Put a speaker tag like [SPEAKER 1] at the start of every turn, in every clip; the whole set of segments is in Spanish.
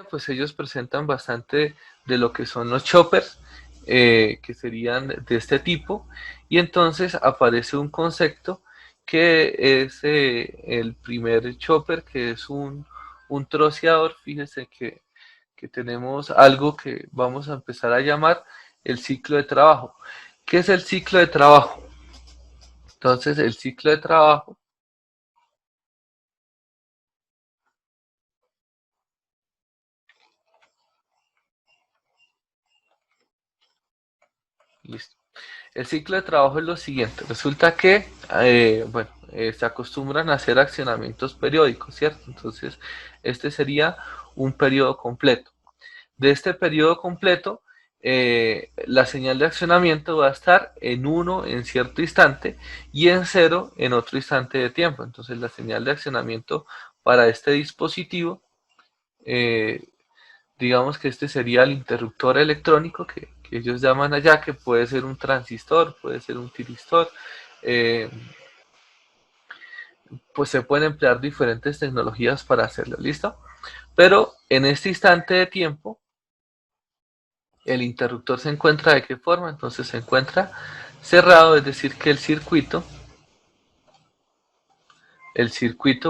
[SPEAKER 1] pues ellos presentan bastante de lo que son los choppers, que serían de este tipo, y entonces aparece un concepto que es el primer chopper, que es un troceador. Fíjense que tenemos algo que vamos a empezar a llamar el ciclo de trabajo. ¿Qué es el ciclo de trabajo? Entonces, el ciclo de trabajo, listo. El ciclo de trabajo es lo siguiente. Resulta que, bueno, se acostumbran a hacer accionamientos periódicos, ¿cierto? Entonces, este sería un periodo completo. De este periodo completo, la señal de accionamiento va a estar en 1 en cierto instante y en 0 en otro instante de tiempo. Entonces, la señal de accionamiento para este dispositivo, eh, digamos que este sería el interruptor electrónico que ellos llaman allá, que puede ser un transistor, puede ser un tiristor. eh, pues se pueden emplear diferentes tecnologías para hacerlo, ¿listo? Pero en este instante de tiempo, el interruptor se encuentra de qué forma. Entonces se encuentra cerrado, es decir, que el circuito,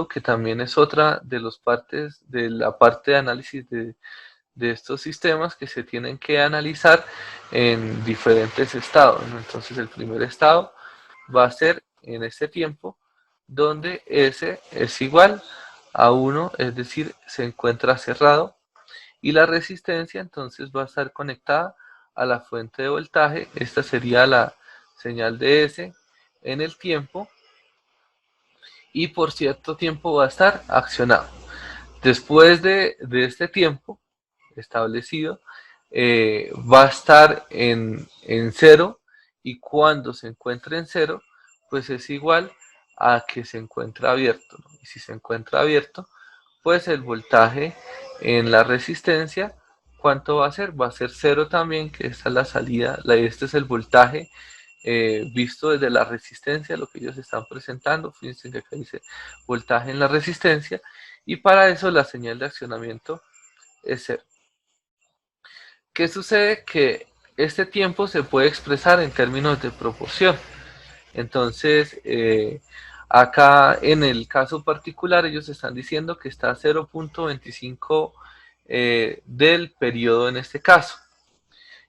[SPEAKER 1] que también es otra de las partes de la parte de análisis de estos sistemas, que se tienen que analizar en diferentes estados, ¿no? Entonces el primer estado va a ser en este tiempo donde S es igual a 1, es decir, se encuentra cerrado, y la resistencia entonces va a estar conectada a la fuente de voltaje. Esta sería la señal de S en el tiempo, y por cierto tiempo va a estar accionado. Después de este tiempo establecido, va a estar en cero, y cuando se encuentre en cero, pues es igual a que se encuentra abierto, ¿no? Y si se encuentra abierto, pues el voltaje en la resistencia, ¿cuánto va a ser? Va a ser cero también, que esta es la salida, este es el voltaje visto desde la resistencia, lo que ellos están presentando. Fíjense que acá dice voltaje en la resistencia, y para eso la señal de accionamiento es cero. ¿Qué sucede? Que este tiempo se puede expresar en términos de proporción. Entonces, acá en el caso particular, ellos están diciendo que está a 0.25 del periodo en este caso.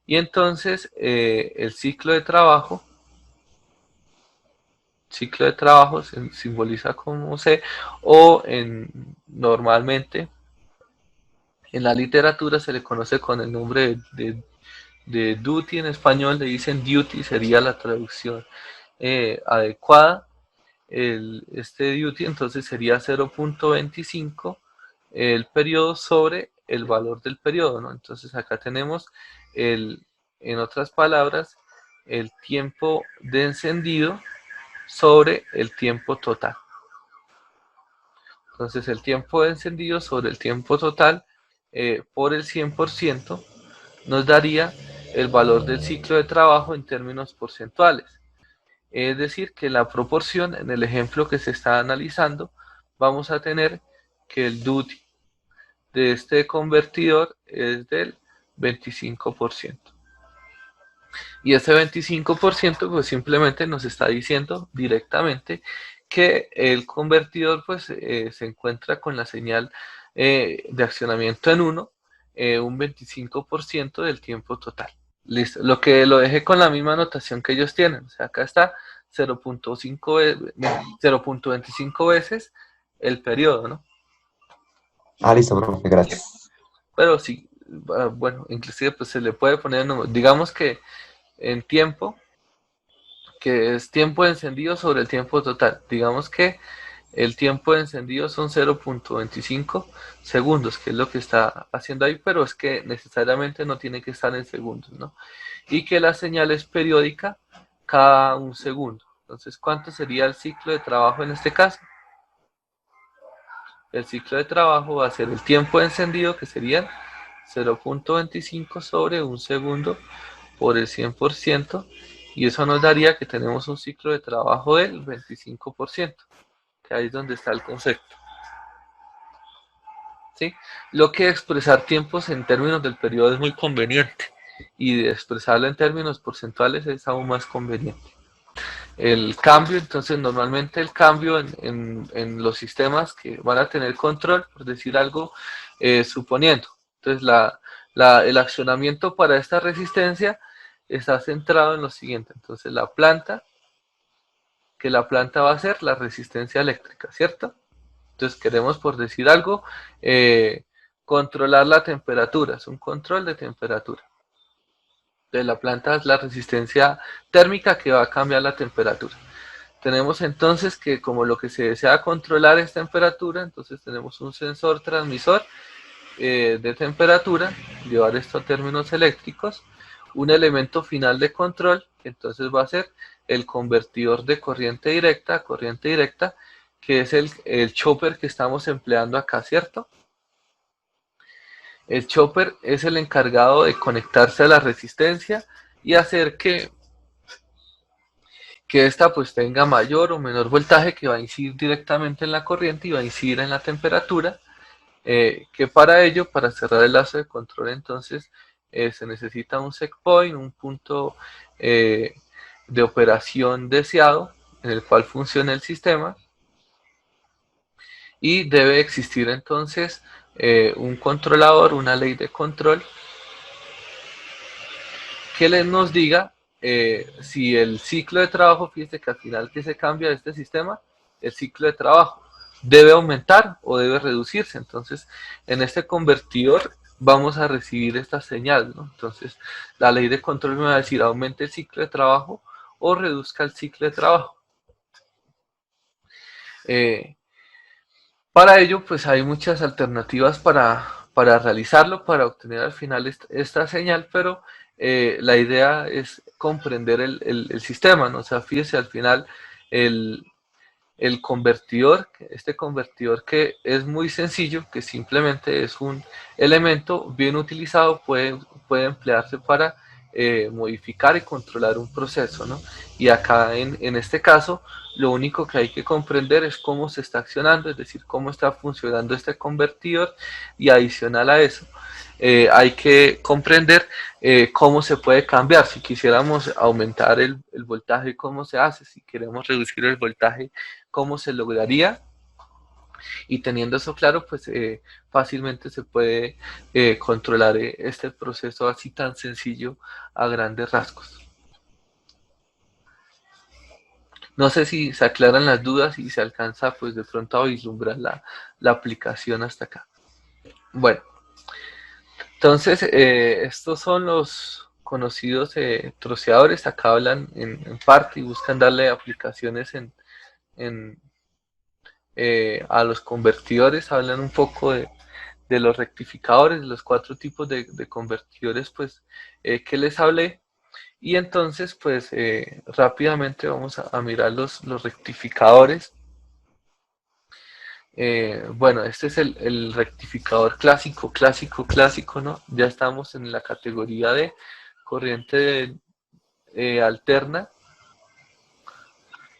[SPEAKER 1] Y entonces, el ciclo de trabajo se simboliza como C, o normalmente en la literatura se le conoce con el nombre de duty. En español le dicen duty, sería la traducción adecuada. Este duty entonces sería 0.25 el periodo sobre el valor del periodo, ¿no? Entonces acá tenemos, en otras palabras, el tiempo de encendido sobre el tiempo total. Entonces el tiempo de encendido sobre el tiempo total, por el 100%, nos daría el valor del ciclo de trabajo en términos porcentuales. Es decir, que la proporción, en el ejemplo que se está analizando, vamos a tener que el duty de este convertidor es del 25%. Y ese 25% pues simplemente nos está diciendo directamente que el convertidor pues se encuentra con la señal de accionamiento en 1, un 25% del tiempo total. Listo. Lo que lo dejé con la misma notación que ellos tienen. O sea, acá está 0.25 veces el periodo, ¿no?
[SPEAKER 2] Ah, listo, profe, gracias.
[SPEAKER 1] Pero sí, bueno, inclusive pues se le puede poner, digamos que en tiempo, que es tiempo de encendido sobre el tiempo total. Digamos que el tiempo de encendido son 0.25 segundos, que es lo que está haciendo ahí, pero es que necesariamente no tiene que estar en segundos, ¿no? Y que la señal es periódica cada un segundo. Entonces, ¿cuánto sería el ciclo de trabajo en este caso? El ciclo de trabajo va a ser el tiempo de encendido, que serían 0.25 sobre un segundo por el 100%, y eso nos daría que tenemos un ciclo de trabajo del 25%, que ahí es donde está el concepto. ¿sí? Lo que expresar tiempos en términos del periodo es muy conveniente y de expresarlo en términos porcentuales es aún más conveniente. El cambio, entonces normalmente el cambio en los sistemas que van a tener control, por decir algo, suponiendo. Entonces el accionamiento para esta resistencia está centrado en lo siguiente. Entonces la planta va a ser la resistencia eléctrica, ¿cierto? Entonces queremos, por decir algo, controlar la temperatura, es un control de temperatura. De la planta es la resistencia térmica que va a cambiar la temperatura. Tenemos entonces que como lo que se desea controlar es temperatura, entonces tenemos un sensor transmisor de temperatura, llevar esto a términos eléctricos, un elemento final de control, que entonces va a ser el convertidor de corriente directa a corriente directa, que es el chopper que estamos empleando acá, ¿cierto? El chopper es el encargado de conectarse a la resistencia y hacer que esta pues tenga mayor o menor voltaje que va a incidir directamente en la corriente y va a incidir en la temperatura, que para ello, para cerrar el lazo de control entonces se necesita un set point, un punto de operación deseado en el cual funcione el sistema y debe existir entonces un controlador, una ley de control que nos diga si el ciclo de trabajo, fíjese que al final que se cambia de este sistema, el ciclo de trabajo debe aumentar o debe reducirse. Entonces, en este convertidor vamos a recibir esta señal, ¿no? Entonces, la ley de control me va a decir aumente el ciclo de trabajo o reduzca el ciclo de trabajo. Eh, para ello, pues hay muchas alternativas para realizarlo, para obtener al final esta señal, pero la idea es comprender el sistema, ¿no? O sea, fíjese al final el, el convertidor, este convertidor que es muy sencillo, que simplemente es un elemento bien utilizado, puede emplearse para modificar y controlar un proceso, ¿no? Y acá en este caso, lo único que hay que comprender es cómo se está accionando, es decir, cómo está funcionando este convertidor y adicional a eso, hay que comprender cómo se puede cambiar. Si quisiéramos aumentar el voltaje, cómo se hace. Si queremos reducir el voltaje, cómo se lograría. Y teniendo eso claro, pues fácilmente se puede controlar este proceso así tan sencillo a grandes rasgos. No sé si se aclaran las dudas y se alcanza pues de pronto a vislumbrar la aplicación hasta acá. Bueno, entonces estos son los conocidos troceadores. Acá hablan en parte y buscan darle aplicaciones en, a los convertidores, hablan un poco de los rectificadores, de los cuatro tipos de convertidores pues que les hablé. Y entonces pues rápidamente vamos a mirar los rectificadores. Bueno, este es el rectificador clásico, ¿no? Ya estamos en la categoría de corriente alterna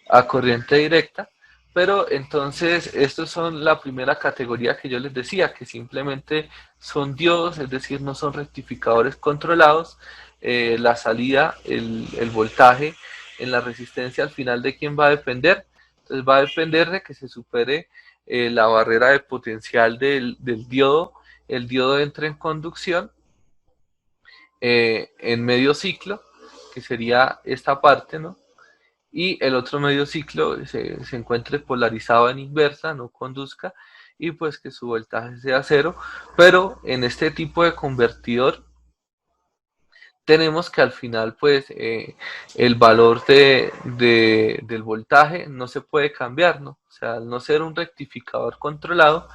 [SPEAKER 1] a corriente directa, pero entonces estos son la primera categoría que yo les decía, que simplemente son diodos, es decir, no son rectificadores controlados. La salida, el voltaje en la resistencia al final de quién va a depender. Entonces va a depender de que se supere la barrera de potencial del diodo. El diodo entra en conducción en medio ciclo, que sería esta parte, ¿no? Y el otro medio ciclo se encuentre polarizado en inversa, no conduzca, y pues que su voltaje sea cero. Pero en este tipo de convertidor tenemos que al final pues el valor del voltaje no se puede cambiar, ¿no? O sea, al no ser un rectificador controlado,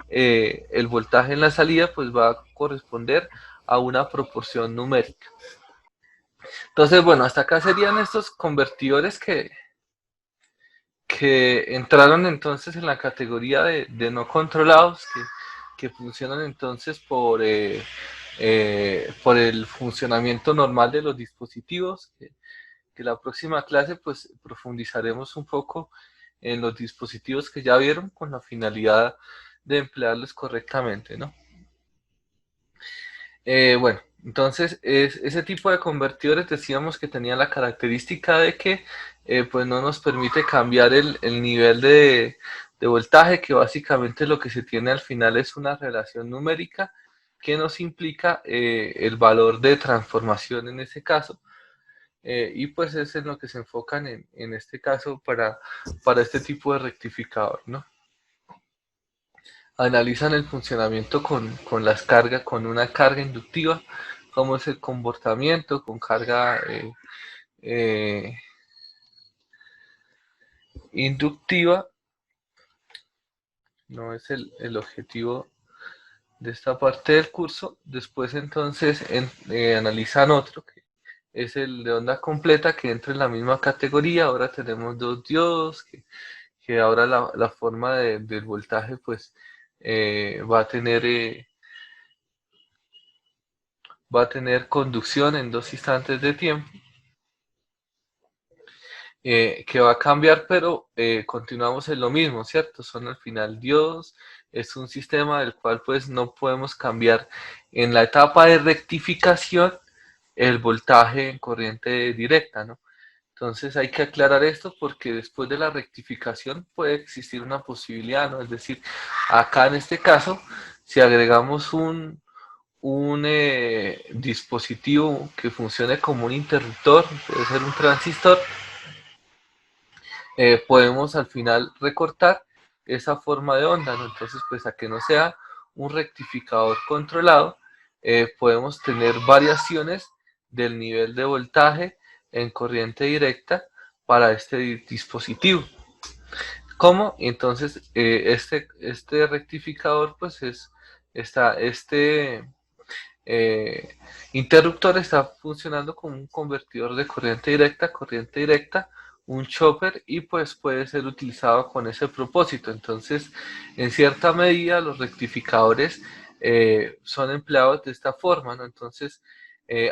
[SPEAKER 1] el voltaje en la salida pues va a corresponder a una proporción numérica. Entonces, bueno, hasta acá serían estos convertidores que entraron entonces en la categoría de no controlados, que funcionan entonces por el funcionamiento normal de los dispositivos, que la próxima clase pues profundizaremos un poco en los dispositivos que ya vieron con la finalidad de emplearlos correctamente, ¿no? Bueno, entonces ese tipo de convertidores decíamos que tenía la característica de que pues no nos permite cambiar el nivel de voltaje, que básicamente lo que se tiene al final es una relación numérica que nos implica el valor de transformación en ese caso. Y pues es en lo que se enfocan en este caso para este tipo de rectificador, ¿no? Analizan el funcionamiento con las cargas, con una carga inductiva, cómo es el comportamiento con carga eh, inductiva. No es el objetivo de esta parte del curso. Después entonces analizan otro, que es el de onda completa, que entra en la misma categoría. Ahora tenemos dos diodos, que ahora la forma del voltaje pues va a tener conducción en dos instantes de tiempo, que va a cambiar, pero continuamos en lo mismo, ¿cierto? Son al final diodos, es un sistema del cual pues no podemos cambiar en la etapa de rectificación el voltaje en corriente directa, ¿no? Entonces hay que aclarar esto porque después de la rectificación puede existir una posibilidad, ¿no? Es decir, acá en este caso, si agregamos un dispositivo que funcione como un interruptor, puede ser un transistor, podemos al final recortar esa forma de onda, ¿no? Entonces, pues a que no sea un rectificador controlado, podemos tener variaciones del nivel de voltaje en corriente directa para este dispositivo. ¿Cómo? Entonces, este rectificador, pues este eh, interruptor está funcionando como un convertidor de corriente directa, un chopper, y pues puede ser utilizado con ese propósito. Entonces, en cierta medida, los rectificadores son empleados de esta forma, ¿no? Entonces,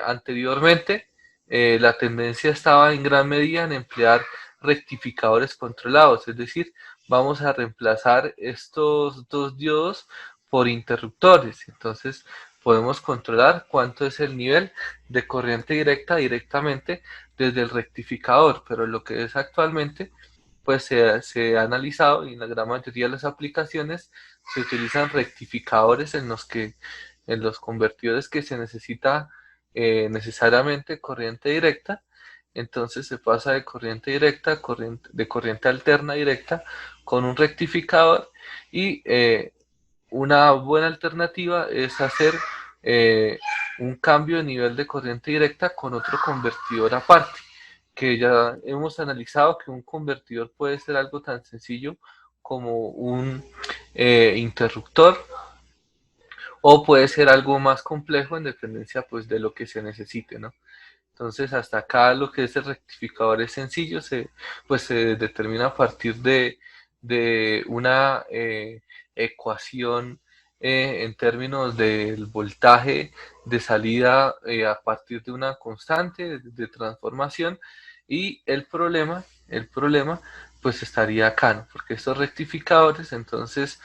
[SPEAKER 1] anteriormente, la tendencia estaba en gran medida en emplear rectificadores controlados, es decir, vamos a reemplazar estos dos diodos por interruptores. Entonces, podemos controlar cuánto es el nivel de corriente directa directamente desde el rectificador, pero lo que es actualmente, pues se ha analizado y en la gran mayoría de las aplicaciones se utilizan rectificadores en los convertidores que se necesita necesariamente corriente directa. Entonces se pasa de corriente directa, de corriente alterna directa con un rectificador, y una buena alternativa es hacer eh, un cambio de nivel de corriente directa con otro convertidor aparte, que ya hemos analizado que un convertidor puede ser algo tan sencillo como un interruptor, o puede ser algo más complejo en dependencia pues de lo que se necesite, ¿no? Entonces, hasta acá lo que es el rectificador es sencillo, pues se determina a partir de una ecuación en términos del voltaje de salida a partir de una constante de transformación, y el problema pues estaría acá, ¿no? Porque estos rectificadores entonces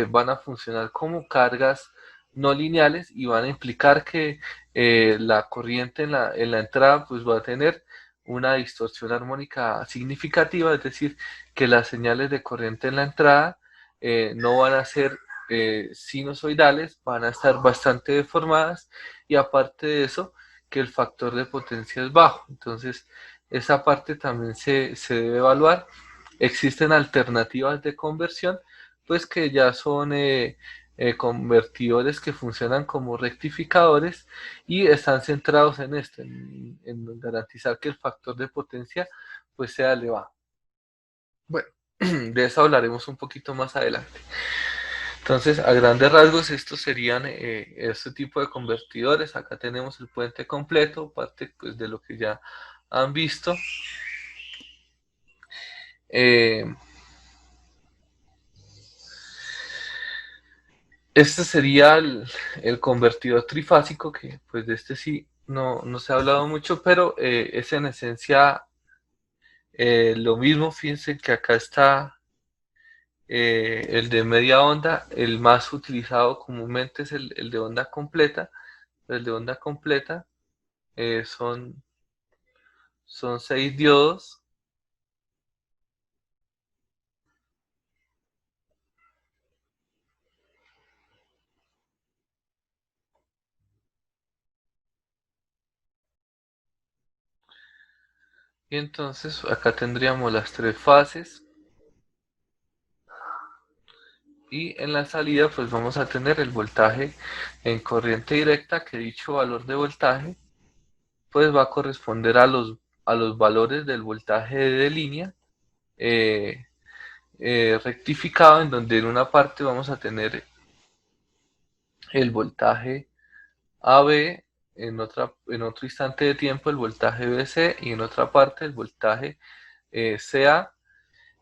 [SPEAKER 1] van a funcionar como cargas no lineales y van a implicar que la corriente en la entrada pues va a tener una distorsión armónica significativa, es decir, que las señales de corriente en la entrada no van a ser sinusoidales, van a estar bastante deformadas, y aparte de eso, que el factor de potencia es bajo. Entonces, esa parte también se debe evaluar. Existen alternativas de conversión, pues que ya son convertidores que funcionan como rectificadores y están centrados en esto, en garantizar que el factor de potencia pues sea elevado. Bueno, de eso hablaremos un poquito más adelante. Entonces, a grandes rasgos, estos serían este tipo de convertidores. Acá tenemos el puente completo, parte pues, de lo que ya han visto. Eh, Este sería el convertidor trifásico, que pues de este sí no se ha hablado mucho, pero es en esencia lo mismo. Fíjense que acá está el de media onda, el más utilizado comúnmente es el de onda completa. El de onda completa eh, son, son 6 diodos. Y entonces acá tendríamos las tres fases. Y en la salida pues vamos a tener el voltaje en corriente directa, que dicho valor de voltaje pues va a corresponder a los valores del voltaje de línea eh, rectificado, en donde en una parte vamos a tener el voltaje AB, en otro instante de tiempo el voltaje BC y en otra parte el voltaje CA.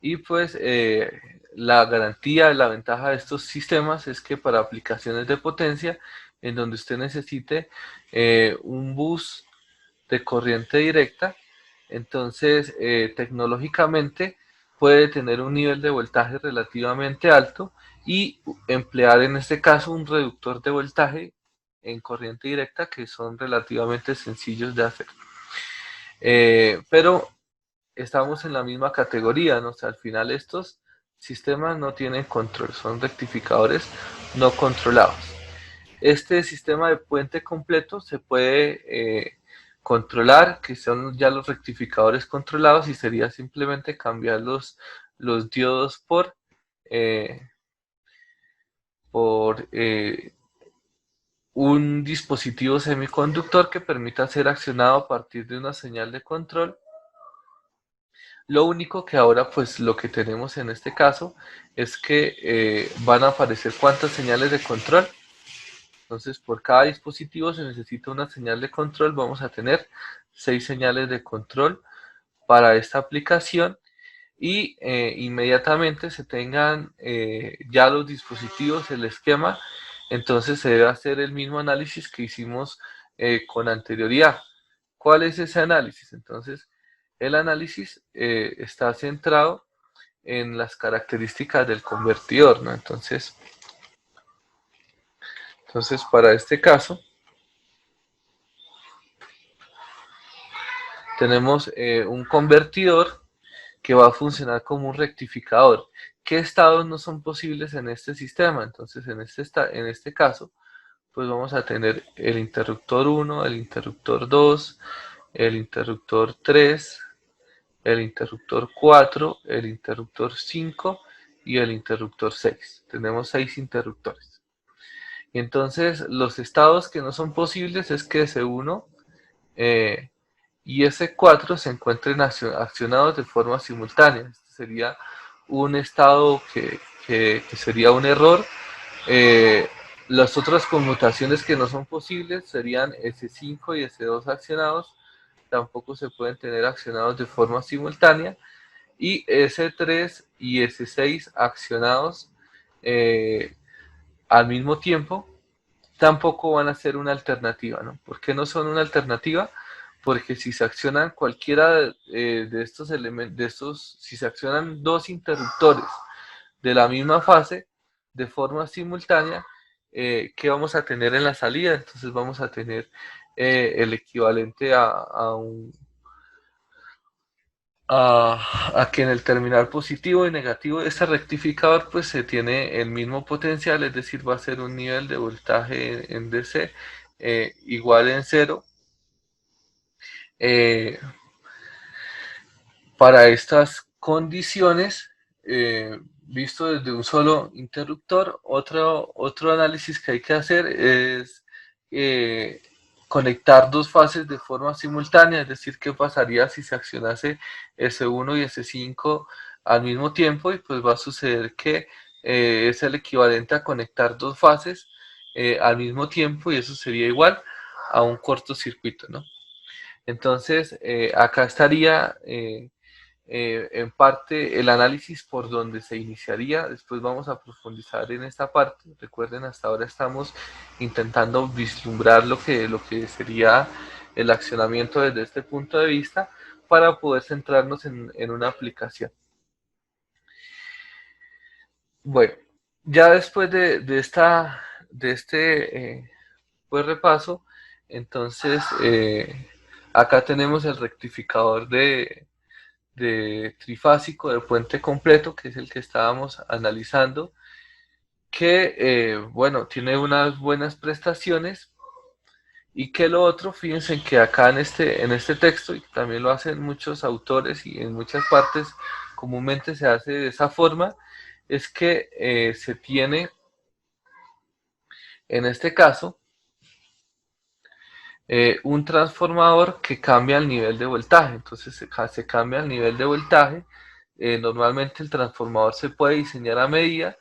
[SPEAKER 1] Y pues la garantía, la ventaja de estos sistemas es que para aplicaciones de potencia, en donde usted necesite un bus de corriente directa, entonces tecnológicamente puede tener un nivel de voltaje relativamente alto y emplear en este caso un reductor de voltaje en corriente directa, que son relativamente sencillos de hacer. Pero estamos en la misma categoría, ¿no? O sea, al final estos sistemas no tienen control, son rectificadores no controlados. Este sistema de puente completo se puede controlar, que son ya los rectificadores controlados, y sería simplemente cambiar los diodos eh, por un dispositivo semiconductor que permita ser accionado a partir de una señal de control. Lo único que ahora, pues lo que tenemos en este caso es que van a aparecer cuántas señales de control. Entonces, por cada dispositivo se necesita una señal de control. Vamos a tener 6 señales de control para esta aplicación, y inmediatamente se tengan ya los dispositivos, el esquema, entonces se debe hacer el mismo análisis que hicimos con anterioridad. ¿Cuál es ese análisis? Entonces, el análisis está centrado en las características del convertidor, ¿no? Entonces para este caso, tenemos un convertidor que va a funcionar como un rectificador. ¿Qué estados no son posibles en este sistema? Entonces, en este caso, pues vamos a tener el interruptor 1, el interruptor 2, el interruptor 3, el interruptor 4, el interruptor 5 y el interruptor 6. Tenemos 6 interruptores. Y entonces, los estados que no son posibles es que S1 eh, y S4 se encuentren accionados de forma simultánea. Este sería un estado que sería un error. Eh, las otras conmutaciones que no son posibles serían S5 y S2 accionados, tampoco se pueden tener accionados de forma simultánea, y S3 y S6 accionados eh, al mismo tiempo tampoco van a ser una alternativa, ¿no? ¿Por qué no son una alternativa? Porque si se accionan cualquiera de estos elementos, si se accionan dos interruptores de la misma fase de forma simultánea, ¿qué vamos a tener en la salida? Entonces vamos a tener el equivalente a que en el terminal positivo y negativo de este rectificador pues se tiene el mismo potencial, es decir, va a ser un nivel de voltaje en DC igual en cero. Eh, para estas condiciones, visto desde un solo interruptor, otro análisis que hay que hacer es eh, conectar dos fases de forma simultánea, es decir, qué pasaría si se accionase S1 y S5 al mismo tiempo, y pues va a suceder que es el equivalente a conectar dos fases al mismo tiempo, y eso sería igual a un cortocircuito, ¿no? Entonces, acá estaría en parte el análisis por donde se iniciaría. Después vamos a profundizar en esta parte. Recuerden, hasta ahora estamos intentando vislumbrar lo que sería el accionamiento desde este punto de vista para poder centrarnos en una aplicación. Bueno, ya después de este pues repaso, entonces acá tenemos el rectificador de trifásico de puente completo, que es el que estábamos analizando, que bueno, tiene unas buenas prestaciones. Y que lo otro, fíjense que acá en este texto, y también lo hacen muchos autores y en muchas partes comúnmente se hace de esa forma, es que se tiene, en este caso, un transformador que cambia el nivel de voltaje. Entonces se cambia el nivel de voltaje. Normalmente el transformador se puede diseñar a medida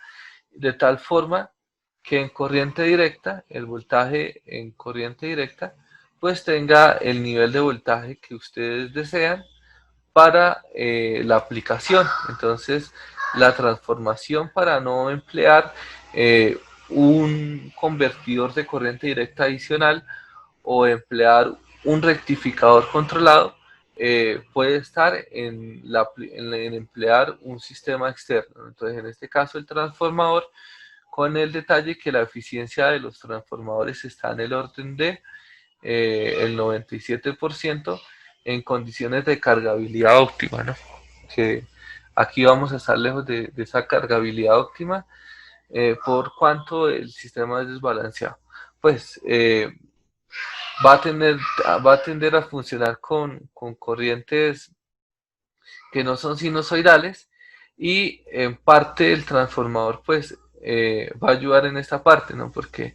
[SPEAKER 1] de tal forma que en corriente directa, el voltaje en corriente directa, pues tenga el nivel de voltaje que ustedes desean para la aplicación. Entonces, la transformación para no emplear un convertidor de corriente directa adicional o emplear un rectificador controlado puede estar en emplear un sistema externo. Entonces, en este caso, el transformador, con el detalle que la eficiencia de los transformadores está en el orden de el 97% en condiciones de cargabilidad óptima, ¿no? Que aquí vamos a estar lejos de esa cargabilidad óptima por cuanto el sistema es desbalanceado. Pues va a, tener, va a tender a funcionar con corrientes que no son sinusoidales y en parte el transformador pues va a ayudar en esta parte, ¿no? Porque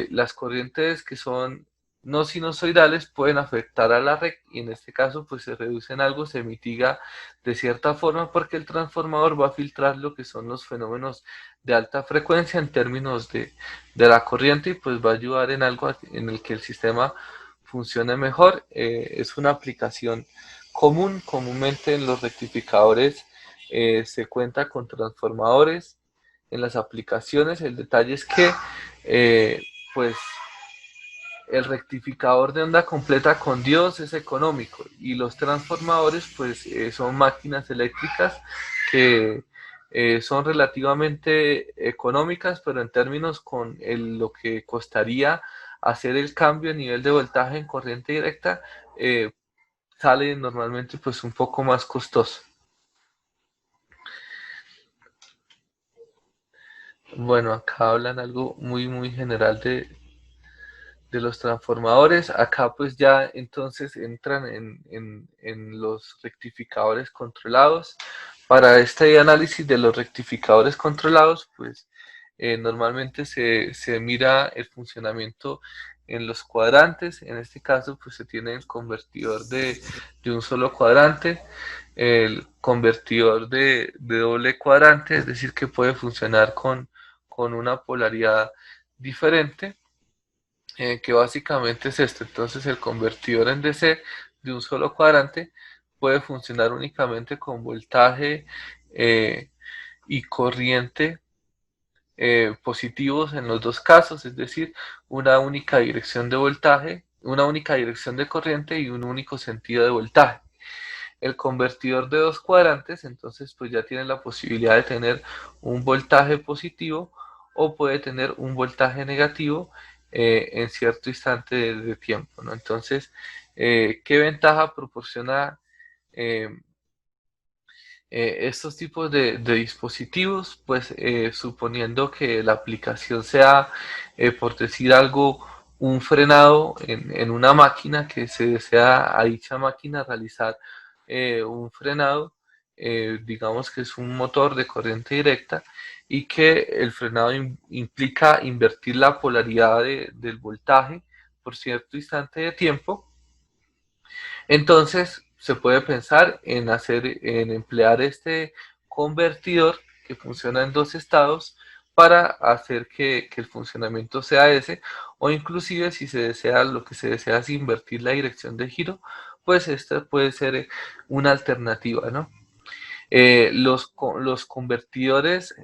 [SPEAKER 1] las corrientes que son no sinusoidales pueden afectar a la red y en este caso pues se reduce en algo, se mitiga de cierta forma porque el transformador va a filtrar lo que son los fenómenos de alta frecuencia en términos de la corriente y pues va a ayudar en algo en el que el sistema funcione mejor. Es una aplicación comúnmente en los rectificadores se cuenta con transformadores. En las aplicaciones el detalle es que eh, pues el rectificador de onda completa con Dios es económico y los transformadores pues son máquinas eléctricas que son relativamente económicas, pero en términos con lo que costaría hacer el cambio a nivel de voltaje en corriente directa, eh, sale normalmente pues un poco más costoso. Bueno, acá hablan algo muy general de los transformadores. Acá pues ya entonces entran en los rectificadores controlados. Para este análisis de los rectificadores controlados, pues normalmente se mira el funcionamiento en los cuadrantes. En este caso, pues se tiene el convertidor de un solo cuadrante, el convertidor de doble cuadrante, es decir, que puede funcionar con una polaridad diferente, que básicamente es esto. Entonces el convertidor en DC de un solo cuadrante puede funcionar únicamente con voltaje eh, y corriente positivos en los dos casos, es decir, una única dirección de voltaje, una única dirección de corriente y un único sentido de voltaje. El convertidor de dos cuadrantes, entonces pues ya tiene la posibilidad de tener un voltaje positivo o puede tener un voltaje negativo en cierto instante de tiempo, ¿no? Entonces, ¿qué ventaja proporciona eh, estos tipos de dispositivos? Pues suponiendo que la aplicación sea, por decir algo, un frenado en una máquina que se desea a dicha máquina realizar un frenado, digamos que es un motor de corriente directa y que el frenado implica invertir la polaridad del voltaje por cierto instante de tiempo. Entonces, se puede pensar en emplear este convertidor que funciona en dos estados para hacer que el funcionamiento sea ese, o inclusive si se desea, lo que se desea es invertir la dirección de giro, pues esta puede ser una alternativa, ¿no? Los convertidores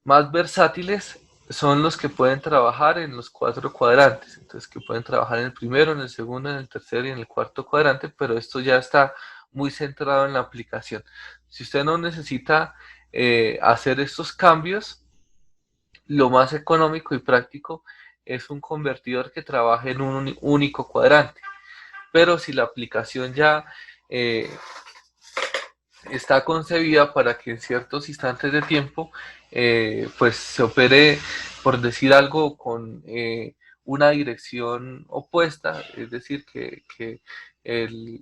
[SPEAKER 1] más versátiles son los que pueden trabajar en los cuatro cuadrantes, entonces que pueden trabajar en el primero, en el segundo, en el tercero y en el cuarto cuadrante, pero esto ya está muy centrado en la aplicación. Si usted no necesita hacer estos cambios, lo más económico y práctico es un convertidor que trabaje en un único cuadrante. Pero si la aplicación ya eh, está concebida para que en ciertos instantes de tiempo pues se opere, por decir algo, con una dirección opuesta, es decir, que el,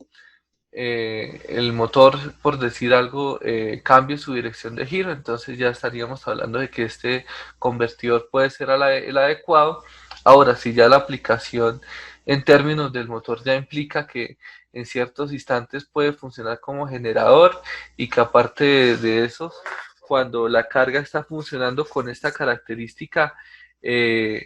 [SPEAKER 1] el motor, por decir algo, cambie su dirección de giro, entonces ya estaríamos hablando de que este convertidor puede ser el adecuado. Ahora, si ya la aplicación en términos del motor ya implica que en ciertos instantes puede funcionar como generador y que aparte de eso, cuando la carga está funcionando con esta característica, el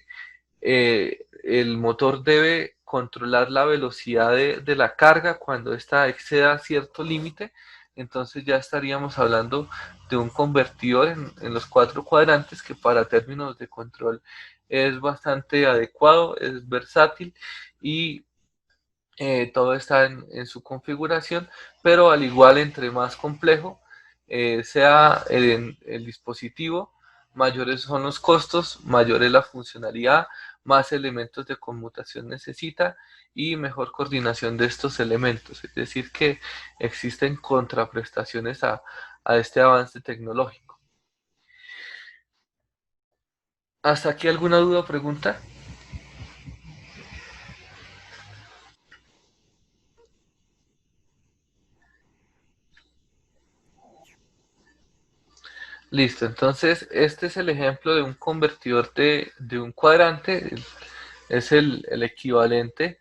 [SPEAKER 1] motor debe controlar la velocidad de la carga cuando ésta exceda cierto límite, entonces ya estaríamos hablando de un convertidor en los cuatro cuadrantes que para términos de control es bastante adecuado, es versátil y todo está en su configuración, pero al igual entre más complejo sea el dispositivo, mayores son los costos, mayor es la funcionalidad, más elementos de conmutación necesita y mejor coordinación de estos elementos. Es decir, que existen contraprestaciones a este avance tecnológico. ¿Hasta aquí alguna duda o pregunta? Listo, entonces este es el ejemplo de un convertidor de un cuadrante, es el equivalente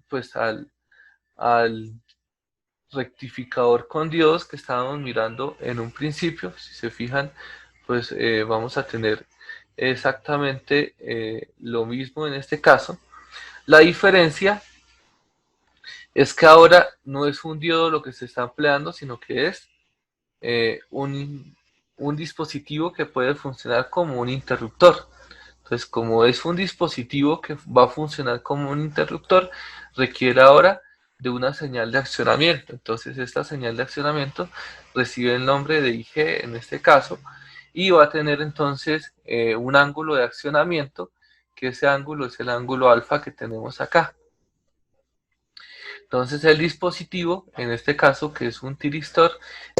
[SPEAKER 1] pues al rectificador con diodos que estábamos mirando en un principio. Si se fijan, pues vamos a tener exactamente lo mismo en este caso. La diferencia es que ahora no es un diodo lo que se está empleando, sino que es eh, un, un dispositivo que puede funcionar como un interruptor. Entonces, como es un dispositivo que va a funcionar como un interruptor, requiere ahora de una señal de accionamiento. Entonces, esta señal de accionamiento recibe el nombre de IG en este caso y va a tener entonces un ángulo de accionamiento, que ese ángulo es el ángulo alfa que tenemos acá. Entonces el dispositivo, en este caso que es un tiristor,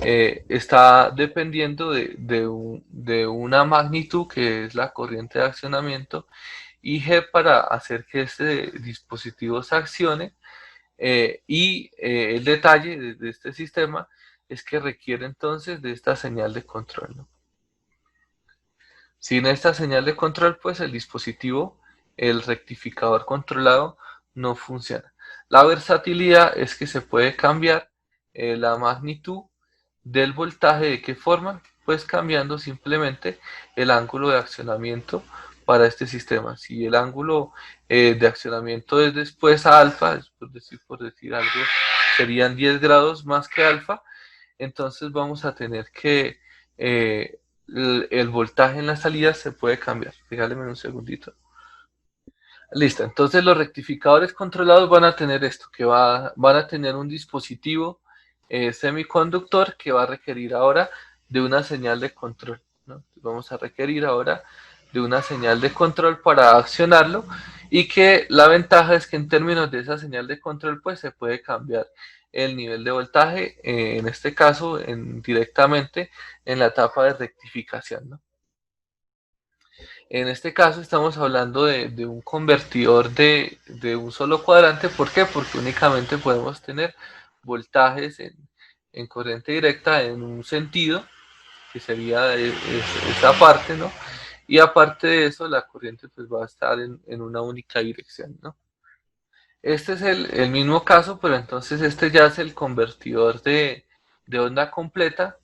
[SPEAKER 1] está dependiendo de una magnitud que es la corriente de accionamiento y G para hacer que este dispositivo se accione el detalle de este sistema es que requiere entonces de esta señal de control, ¿no? Sin esta señal de control, pues el dispositivo, el rectificador controlado, no funciona. La versatilidad es que se puede cambiar la magnitud del voltaje. ¿De qué forma? Pues cambiando simplemente el ángulo de accionamiento para este sistema. Si el ángulo de accionamiento es después a alfa, es por decir algo, serían 10 grados más que alfa, entonces vamos a tener que el voltaje en la salida se puede cambiar. Regáleme un segundito. Listo, entonces los rectificadores controlados van a tener esto, van a tener un dispositivo semiconductor que va a requerir ahora de una señal de control, ¿no? Vamos a requerir ahora de una señal de control para accionarlo y que la ventaja es que en términos de esa señal de control pues se puede cambiar el nivel de voltaje, en este caso directamente en la etapa de rectificación, ¿no? En este caso estamos hablando de un convertidor de un solo cuadrante. ¿Por qué? Porque únicamente podemos tener voltajes en corriente directa en un sentido, que sería esa parte, ¿no? Y aparte de eso, la corriente pues va a estar en una única dirección, ¿no? Este es el mismo caso, pero entonces este ya es el convertidor de onda completa.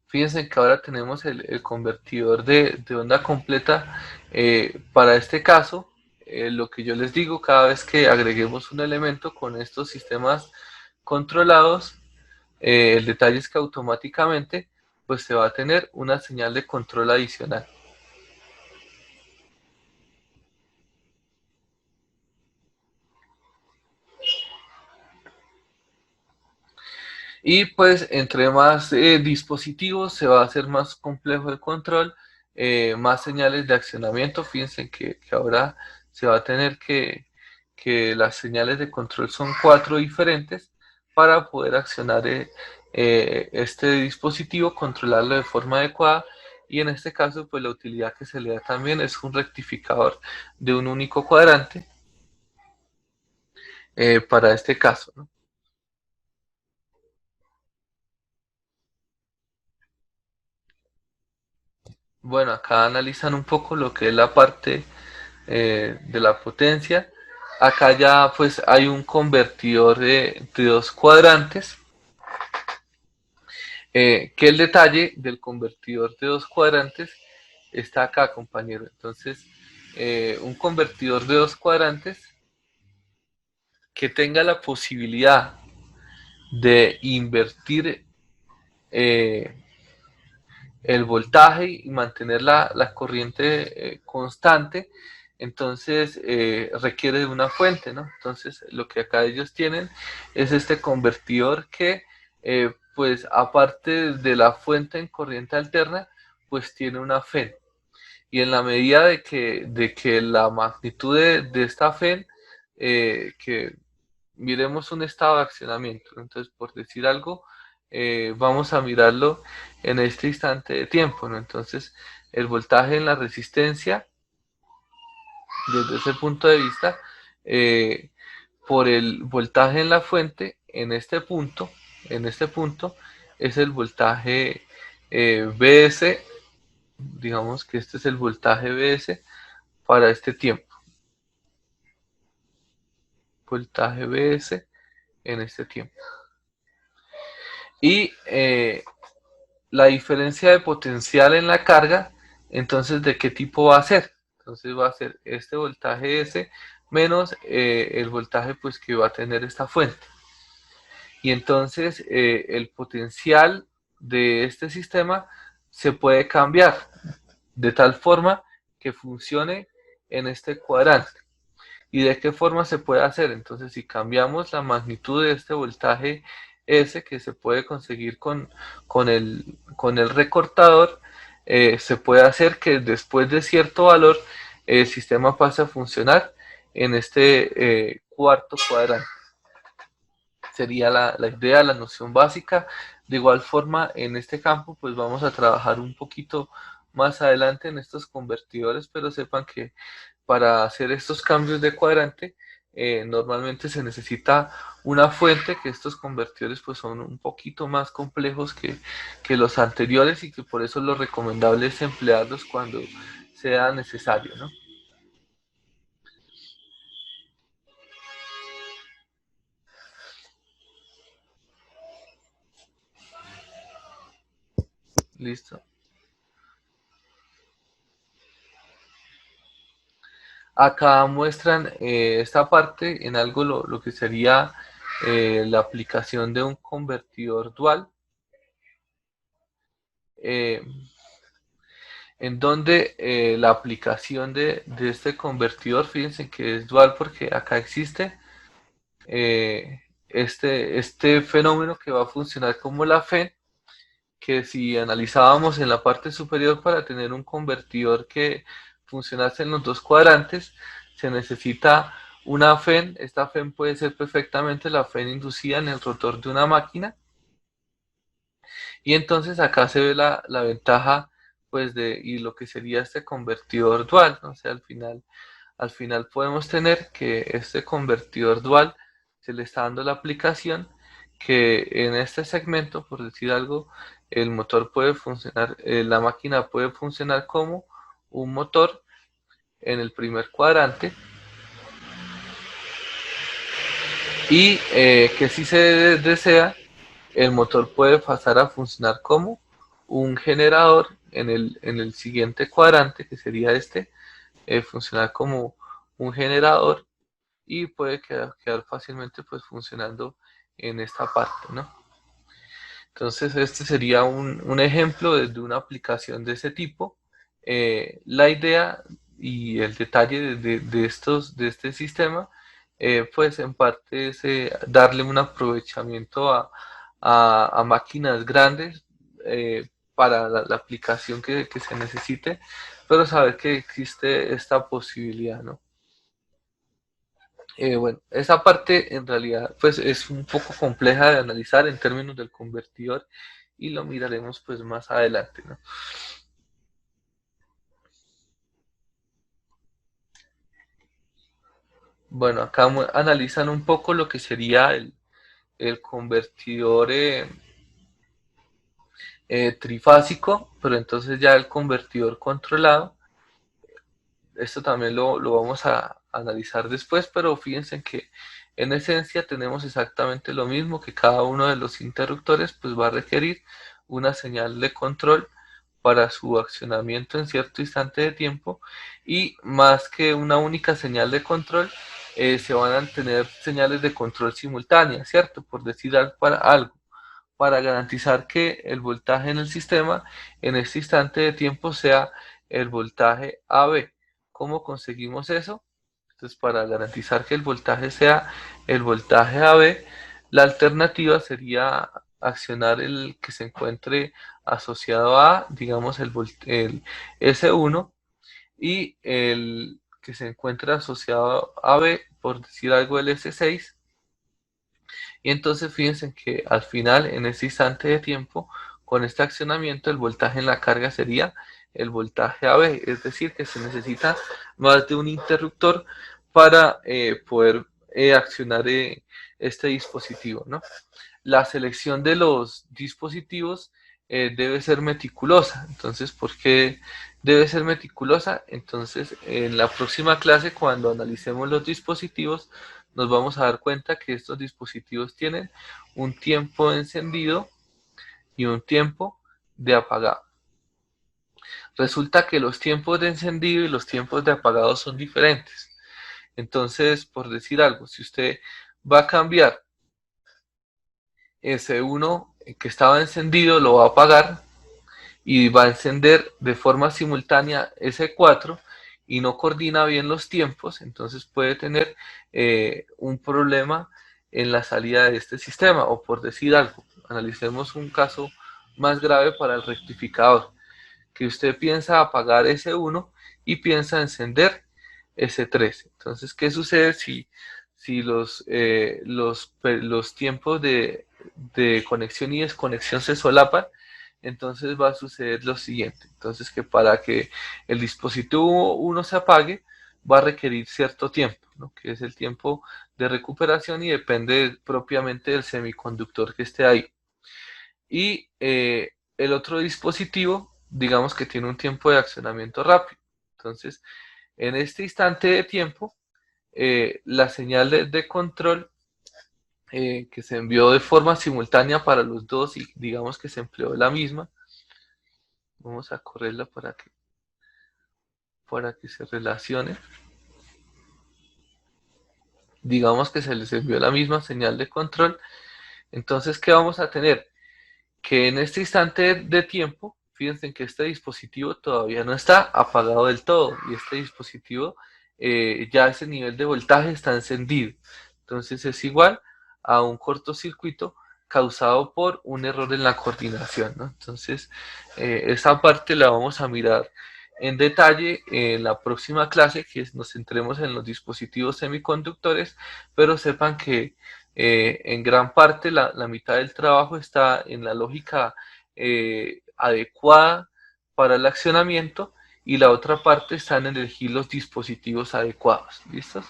[SPEAKER 1] Fíjense que ahora tenemos el convertidor de onda completa. Para este caso, lo que yo les digo, cada vez que agreguemos un elemento con estos sistemas controlados, el detalle es que automáticamente pues se va a tener una señal de control adicional. Y pues entre más dispositivos se va a hacer más complejo el control, más señales de accionamiento. Fíjense que ahora se va a tener que las señales de control son 4 diferentes para poder accionar este dispositivo, controlarlo de forma adecuada. Y en este caso, pues la utilidad que se le da también es un rectificador de un único cuadrante para este caso, ¿no? Bueno, acá analizan un poco lo que es la parte de la potencia. Acá ya pues hay un convertidor de dos cuadrantes, que el detalle del convertidor de dos cuadrantes está acá, compañero. Entonces, un convertidor de dos cuadrantes que tenga la posibilidad de invertir eh, el voltaje y mantener la corriente constante, entonces requiere de una fuente, ¿no? Entonces lo que acá ellos tienen es este convertidor que, pues aparte de la fuente en corriente alterna, pues tiene una FEN. Y en la medida de que la magnitud de esta FEN, que miremos un estado de accionamiento. Entonces, por decir algo, vamos a mirarlo en este instante de tiempo, ¿no? Entonces, el voltaje en la resistencia, desde ese punto de vista, eh, por el voltaje en la fuente, en este punto, es el voltaje BS, digamos que este es el voltaje BS para este tiempo, voltaje BS en este tiempo. Y la diferencia de potencial en la carga, entonces, ¿de qué tipo va a ser? Entonces va a ser este voltaje S menos el voltaje pues que va a tener esta fuente. Y entonces el potencial de este sistema se puede cambiar de tal forma que funcione en este cuadrante. ¿Y de qué forma se puede hacer? Entonces, si cambiamos la magnitud de este voltaje S que se puede conseguir con el recortador, se puede hacer que después de cierto valor el sistema pase a funcionar en este cuarto cuadrante. Sería la idea, la noción básica. De igual forma, en este campo, pues vamos a trabajar un poquito más adelante en estos convertidores, pero sepan que para hacer estos cambios de cuadrante, normalmente se necesita una fuente, que estos convertidores pues son un poquito más complejos que los anteriores y que por eso lo recomendable es emplearlos cuando sea necesario, ¿no? Listo. Acá muestran esta parte en algo lo que sería la aplicación de un convertidor dual, eh, en donde la aplicación de este convertidor, fíjense que es dual porque acá existe este fenómeno que va a funcionar como la FEN, que si analizábamos en la parte superior para tener un convertidor que funcionase en los dos cuadrantes, se necesita una FEN. Esta FEN puede ser perfectamente la FEN inducida en el rotor de una máquina. Y entonces acá se ve la ventaja pues y lo que sería este convertidor dual, ¿no? O sea, al final podemos tener que este convertidor dual se le está dando la aplicación que en este segmento, por decir algo, el motor puede funcionar, la máquina puede funcionar como un motor en el primer cuadrante y que si se desea, el motor puede pasar a funcionar como un generador en el siguiente cuadrante, que sería este, funcionar como un generador y puede quedar fácilmente pues funcionando en esta parte, ¿no? Entonces este sería un ejemplo de una aplicación de ese tipo. La idea y el detalle de este sistema, pues en parte es darle un aprovechamiento a máquinas grandes para la aplicación que se necesite, pero saber que existe esta posibilidad, ¿no? Bueno, esa parte en realidad pues es un poco compleja de analizar en términos del convertidor y lo miraremos pues más adelante, ¿no? Bueno, acá analizan un poco lo que sería el convertidor trifásico, pero entonces ya el convertidor controlado, esto también lo vamos a analizar después, pero fíjense que en esencia tenemos exactamente lo mismo, que cada uno de los interruptores pues va a requerir una señal de control para su accionamiento en cierto instante de tiempo, y más que una única señal de control, se van a tener señales de control simultáneas, ¿cierto? Por decir algo, para garantizar que el voltaje en el sistema en este instante de tiempo sea el voltaje AB. ¿Cómo conseguimos eso? Entonces, para garantizar que el voltaje sea el voltaje AB, la alternativa sería accionar el que se encuentre asociado a, digamos, el S1, y el que se encuentre asociado a B, por decir algo, el S6. Y entonces fíjense que al final, en ese instante de tiempo, con este accionamiento, el voltaje en la carga sería el voltaje AB, es decir, que se necesita más de un interruptor para poder accionar este dispositivo, ¿no? La selección de los dispositivos debe ser meticulosa. Entonces, ¿por qué debe ser meticulosa? Entonces, en la próxima clase, cuando analicemos los dispositivos, nos vamos a dar cuenta que estos dispositivos tienen un tiempo de encendido y un tiempo de apagado. Resulta que los tiempos de encendido y los tiempos de apagado son diferentes. Entonces, por decir algo, si usted va a cambiar S1 que estaba encendido, lo va a apagar y va a encender de forma simultánea S4 y no coordina bien los tiempos, entonces puede tener un problema en la salida de este sistema. O por decir algo, analicemos un caso más grave para el rectificador, que usted piensa apagar S1 y piensa encender S3. Entonces, ¿qué sucede si los tiempos de conexión y desconexión se solapan? Entonces va a suceder lo siguiente. Entonces, que para que el dispositivo 1 se apague, va a requerir cierto tiempo, ¿no? Que es el tiempo de recuperación y depende propiamente del semiconductor que esté ahí. Y el otro dispositivo, digamos que tiene un tiempo de accionamiento rápido. Entonces, en este instante de tiempo, la señal de control que se envió de forma simultánea para los dos, y digamos que se empleó la misma. Vamos a correrla para que se relacione. Digamos que se les envió la misma señal de control. Entonces, ¿qué vamos a tener? Que en este instante de tiempo, fíjense que este dispositivo todavía no está apagado del todo, y este dispositivo ya ese nivel de voltaje está encendido. Entonces es igual a un cortocircuito causado por un error en la coordinación, ¿no? Entonces esa parte la vamos a mirar en detalle en la próxima clase, que nos centremos en los dispositivos semiconductores, pero sepan que en gran parte la mitad del trabajo está en la lógica adecuada para el accionamiento, y la otra parte está en elegir los dispositivos adecuados. ¿Listos?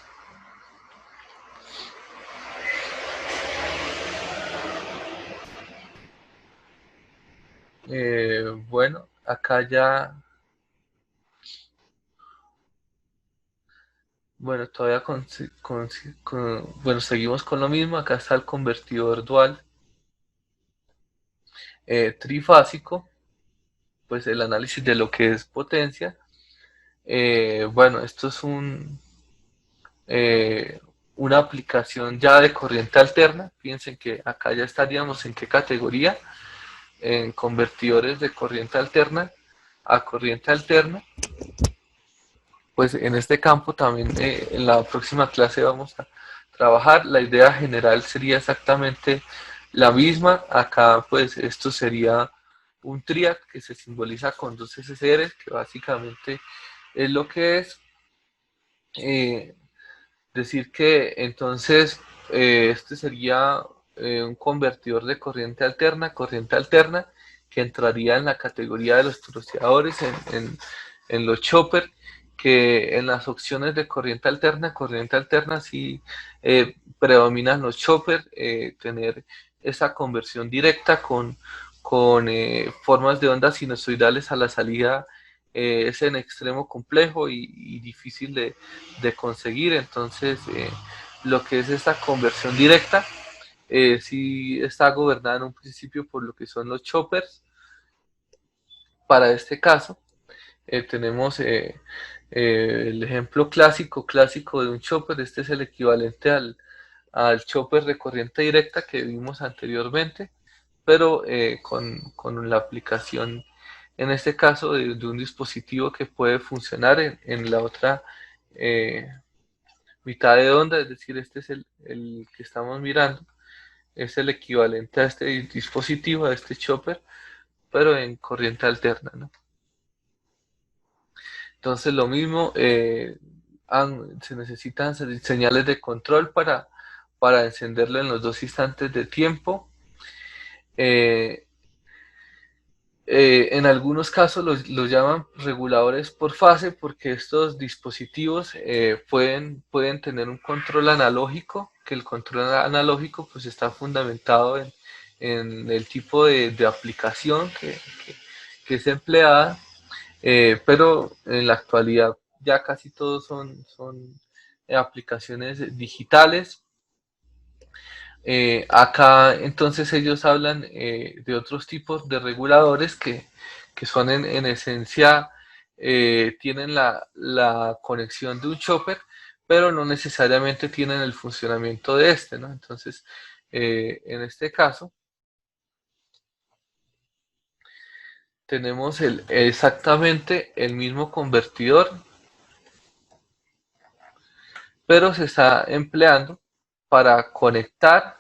[SPEAKER 1] Bueno, acá ya, bueno, todavía bueno, seguimos con lo mismo. Acá está el convertidor dual trifásico, pues el análisis de lo que es potencia. Bueno, esto es eh, una aplicación ya de corriente alterna. Piensen que acá ya estaríamos en qué categoría, en convertidores de corriente alterna a corriente alterna. Pues en este campo también en la próxima clase vamos a trabajar. La idea general sería exactamente la misma. Acá pues esto sería un triad que se simboliza con dos SSR, que básicamente es lo que es. Eh, Decir que entonces este sería un convertidor de corriente alterna, que entraría en la categoría de los troceadores, en los chopper, que en las opciones de corriente alterna sí predominan los chopper, tener esa conversión directa con formas de ondas sinusoidales a la salida. Es en extremo complejo y difícil de conseguir. Entonces, lo que es esta conversión directa, sí está gobernada en un principio por lo que son los choppers. Para este caso, tenemos el ejemplo clásico de un chopper. Este es el equivalente al chopper de corriente directa que vimos anteriormente, pero con la aplicación, en este caso, de un dispositivo que puede funcionar en la otra eh, mitad de onda. Es decir, este es el que estamos mirando, es el equivalente a este dispositivo, a este chopper, pero en corriente alterna, ¿no? Entonces lo mismo, se necesitan señales de control para encenderlo en los dos instantes de tiempo. Eh, en algunos casos los llaman reguladores por fase, porque estos dispositivos pueden tener un control analógico, que el control analógico pues está fundamentado en el tipo de aplicación que es empleada. Pero en la actualidad ya casi todos son aplicaciones digitales. Acá entonces ellos hablan de otros tipos de reguladores que son en esencia, tienen la conexión de un chopper, pero no necesariamente tienen el funcionamiento de este, ¿no? Entonces, en este caso, tenemos exactamente el mismo convertidor, pero se está empleando para conectar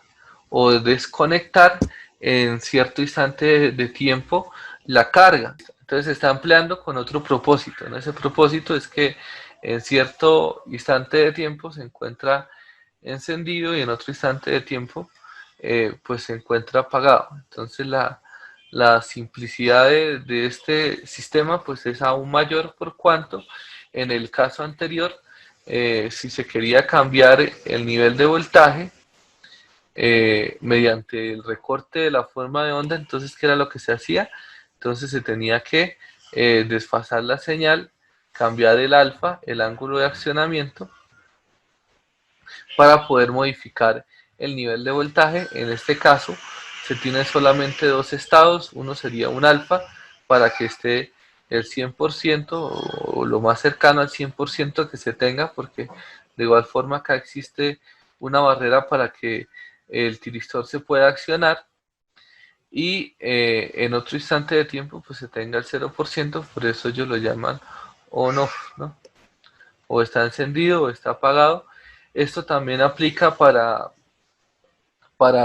[SPEAKER 1] o desconectar en cierto instante de tiempo la carga. Entonces se está empleando con otro propósito, ¿no? Ese propósito es que en cierto instante de tiempo se encuentra encendido y en otro instante de tiempo pues se encuentra apagado. Entonces la simplicidad de este sistema pues es aún mayor, por cuanto en el caso anterior, si se quería cambiar el nivel de voltaje mediante el recorte de la forma de onda, entonces ¿qué era lo que se hacía? Entonces se tenía que desfasar la señal, cambiar el alfa, el ángulo de accionamiento, para poder modificar el nivel de voltaje. En este caso se tiene solamente dos estados. Uno sería un alfa, para que esté el 100% o lo más cercano al 100% que se tenga, porque de igual forma acá existe una barrera para que el tiristor se pueda accionar, y en otro instante de tiempo pues se tenga el 0%. Por eso ellos lo llaman on off, ¿no? O está encendido o está apagado. Esto también aplica para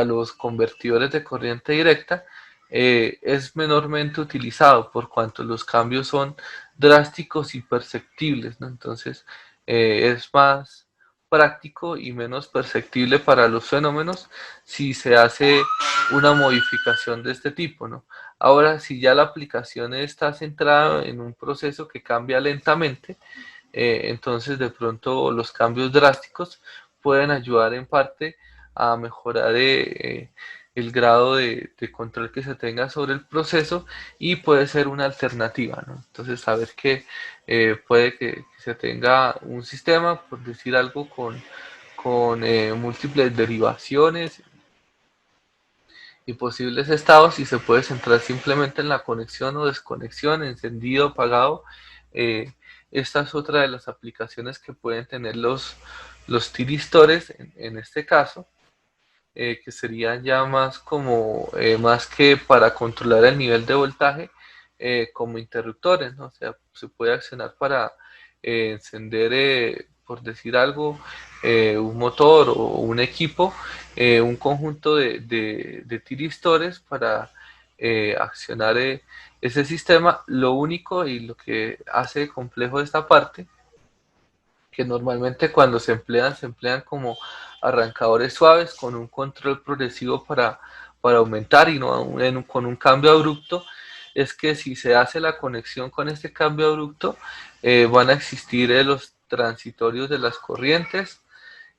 [SPEAKER 1] los convertidores de corriente directa. Es menormente utilizado por cuanto los cambios son drásticos y perceptibles, ¿no? Entonces es más práctico y menos perceptible para los fenómenos si se hace una modificación de este tipo, ¿no? Ahora, si ya la aplicación está centrada en un proceso que cambia lentamente, entonces de pronto los cambios drásticos pueden ayudar en parte a mejorar el grado de control que se tenga sobre el proceso, y puede ser una alternativa, ¿no? Entonces saber que puede que se tenga un sistema, por decir algo, con múltiples derivaciones y posibles estados, y se puede centrar simplemente en la conexión o desconexión, encendido, apagado. Eh, Esta es otra de las aplicaciones que pueden tener los tiristores en este caso, que serían ya más como, más que para controlar el nivel de voltaje, como interruptores, ¿no? O sea, se puede accionar para encender, por decir algo, un motor o un equipo, un conjunto de tiristores para accionar ese sistema. Lo único y lo que hace complejo esta parte, que normalmente cuando se emplean como arrancadores suaves con un control progresivo para aumentar y no con un cambio abrupto, es que si se hace la conexión con este cambio abrupto, van a existir los transitorios de las corrientes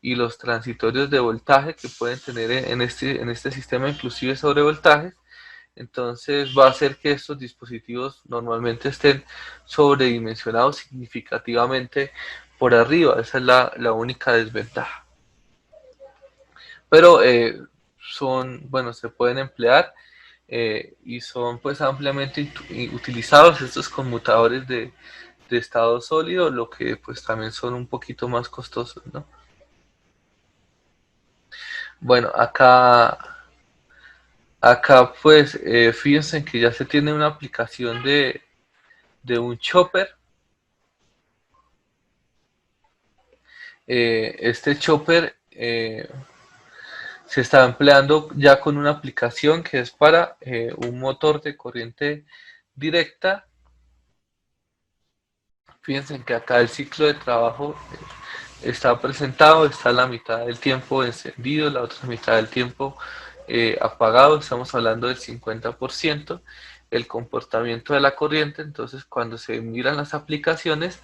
[SPEAKER 1] y los transitorios de voltaje que pueden tener en este sistema, inclusive sobrevoltajes. Entonces va a hacer que estos dispositivos normalmente estén sobredimensionados significativamente por arriba. Esa es la única desventaja. Pero bueno, se pueden emplear y son pues ampliamente utilizados estos conmutadores de estado sólido, lo que pues también son un poquito más costosos, ¿no? Bueno, acá pues fíjense que ya se tiene una aplicación de un chopper. Este chopper se está empleando ya con una aplicación que es para un motor de corriente directa. Fíjense que acá el ciclo de trabajo está presentado, está la mitad del tiempo encendido, la otra mitad del tiempo apagado, estamos hablando del 50%, el comportamiento de la corriente. Entonces cuando se miran las aplicaciones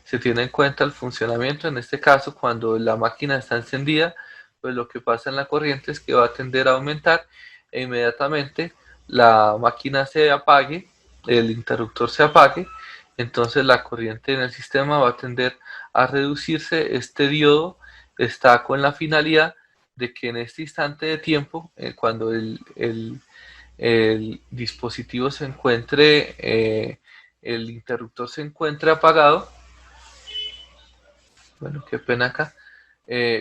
[SPEAKER 1] se tiene en cuenta el funcionamiento. En este caso, cuando la máquina está encendida, pues lo que pasa en la corriente es que va a tender a aumentar e inmediatamente la máquina se apague, el interruptor se apague, entonces la corriente en el sistema va a tender a reducirse. Este diodo está con la finalidad de que en este instante de tiempo, cuando el dispositivo se encuentre, el interruptor se encuentre apagado, bueno, qué pena acá,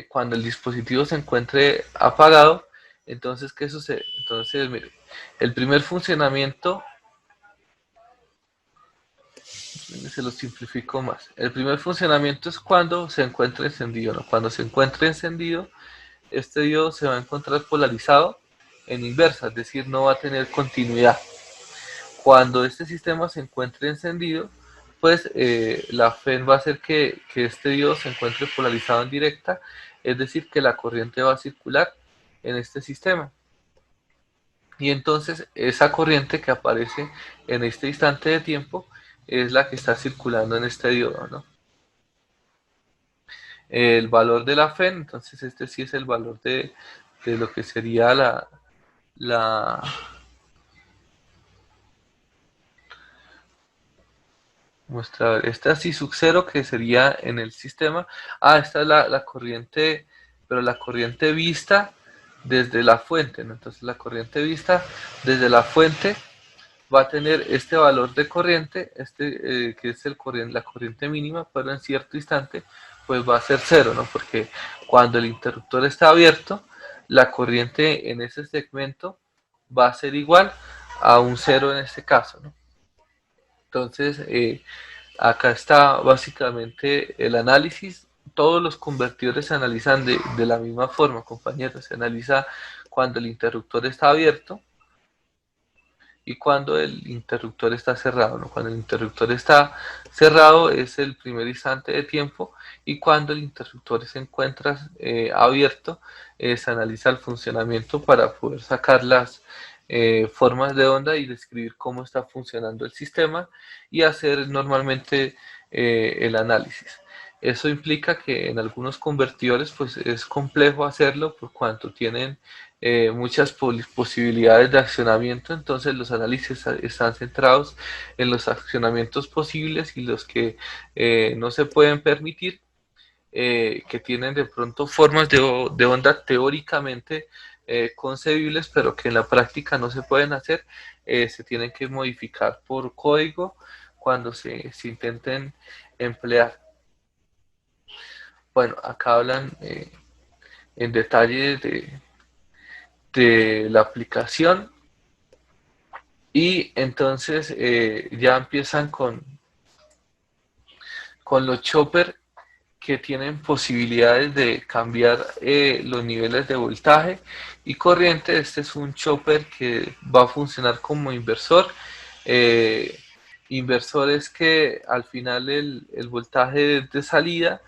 [SPEAKER 1] cuando el dispositivo se encuentre apagado, entonces, ¿qué sucede? Entonces, mire, el primer funcionamiento, se lo simplifico más. El primer funcionamiento es cuando se encuentra encendido, ¿no? Cuando se encuentre encendido, este diodo se va a encontrar polarizado en inversa, es decir, no va a tener continuidad. Cuando este sistema se encuentre encendido, pues la FEN va a hacer que este diodo se encuentre polarizado en directa, es decir, que la corriente va a circular en este sistema. Y entonces esa corriente que aparece en este instante de tiempo es la que está circulando en este diodo, ¿no? El valor de la FEN, entonces este sí es el valor de lo que sería la muestra, esta sí sub 0 que sería en el sistema. Esta es la corriente, pero la corriente vista desde la fuente, ¿no? Entonces la corriente vista desde la fuente va a tener este valor de corriente, que es la corriente mínima, pero en cierto instante pues va a ser cero, ¿no? Porque cuando el interruptor está abierto, la corriente en ese segmento va a ser igual a un cero en este caso, ¿no? Entonces, acá está básicamente el análisis. Todos los convertidores se analizan de la misma forma, compañeros. Se analiza cuando el interruptor está abierto y cuando el interruptor está cerrado, ¿no? Cuando el interruptor está cerrado es el primer instante de tiempo, y cuando el interruptor se encuentra abierto, se analiza el funcionamiento para poder sacar las formas de onda y describir cómo está funcionando el sistema y hacer normalmente el análisis. Eso implica que en algunos convertidores pues es complejo hacerlo por cuanto tienen muchas posibilidades de accionamiento. Entonces los análisis están centrados en los accionamientos posibles y los que no se pueden permitir, que tienen de pronto formas de onda teóricamente concebibles, pero que en la práctica no se pueden hacer. Se tienen que modificar por código cuando se intenten emplear. Bueno, acá hablan en detalle de la aplicación, y entonces ya empiezan con los chopper que tienen posibilidades de cambiar los niveles de voltaje y corriente. Este es un chopper que va a funcionar como inversor. Inversor es que al final el voltaje de salida